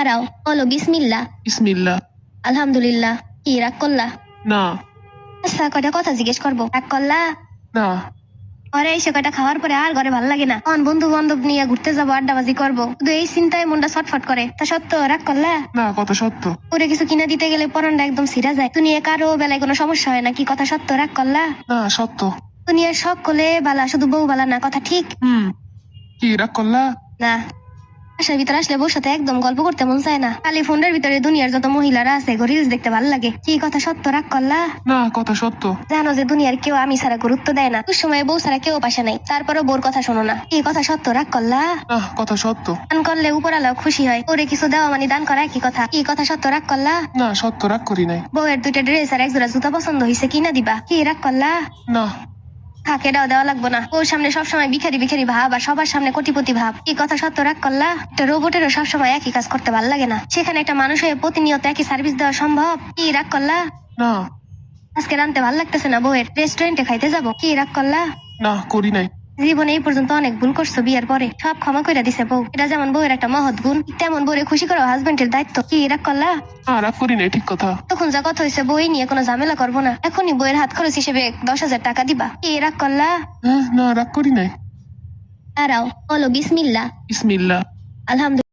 দাঁড়াও, বলো বিসমিল্লাহ। বিসমিল্লাহ। আলহামদুলিল্লাহ। কি রাগ করলা? না। আচ্ছা, কয়টা কথা জিজ্ঞেস করবো, রাগ করলা? না। ঘরে এসে কয়টা খাওয়ার পরে আর ঘরে ভাল লাগে না, তখন বন্ধু বান্ধব নিয়ে ঘুরতে যাবো, আড্ডাবাজি করবো, শুধু এই চিন্তায় মনটা ছটফট করে। তা সত্য রাগ করলা? না, কথা সত্য। ওরে কিছু কিনা দিতে গেলে পরানটা একদম ছিঁড়া যায়। দুনিয়া কারো বেলায় কোনো সমস্যা হয় না, কি কথা সত্য রাগ করলা? না, সত্য। দুনিয়ার সব কোলে বালা, শুধু বউ বালা না, কথা ঠিক? কি রাগ করলা? না। বাসার ভিতরে আসলে বউর সাথে একদম গল্প করতে মন চায় না, খালি ফোনের ভিতরে দুনিয়ার যত মহিলারা আছে রিলস দেখতে ভালো লাগে। কি কথা সত্য রাগ করলা? না, কথা সত্য। জানো যে দুনিয়ার কেউ আমি ছাড়া গুরুত্ব দেয় না, ওই সময় বউ ছাড়া কেউ পাশে নাই, তারপরে বোর কথা শোনো না। কি কথা সত্য রাগ করলা? না, কথা সত্য। দান করলে উপরালাও খুশি হয়, ওরে কিছু দেওয়া মানে দান করা কি কথা? কি কথা সত্য রাগ করলা? না, সত্য রাগ করি নাই। বউয়ের দুইটা ড্রেস আর একজোড়া জুতা পছন্দ হয়েছে, কিনা দিবা? কি রাগ করলা? না। থাকে দেওয়া লাগবো না, ওর সামনে সবসময় ভিখারি ভিখারি ভাব আর সবার সামনে কোটিপতি ভাব। কি কথা সত্য রাগ করলা? একটা রোবটেরও সবসময় একই কাজ করতে ভালো লাগে না, সেখানে একটা মানুষ হয়ে প্রতিনিয়ত একই সার্ভিস দেওয়া সম্ভব? কি রাগ করলা? না। আজকে রানতে ভালো লাগতেছে না, বউয়ের রেস্টুরেন্টে খাইতে যাবো। কি রাগ করলা? না, করি নাই। জীবনে এই পর্যন্ত অনেক ভুল করছো, বিয়ের পরে সব ক্ষমা করে দিছে বউ। এটা যেমন বউয়ের একটা মহৎ গুণ, তেমন বউরে খুশি করা হাজবেন্ডের দায়িত্ব। কি রাগ করলা? না, রাগ করি নাই, ঠিক কথা। তখন যা কথা হয়েছে, বই নিয়ে কোনো ঝামেলা করবো না, এখনই বইয়ের হাত খরচ হিসেবে 10,000 টাকা দিবা। কি রাগ করলা? হ্যাঁ, না, রাগ করি নাই। দাঁড়াও, বলো বিসমিল্লাহ। বিসমিল্লাহ। আলহামদুলিল্লাহ।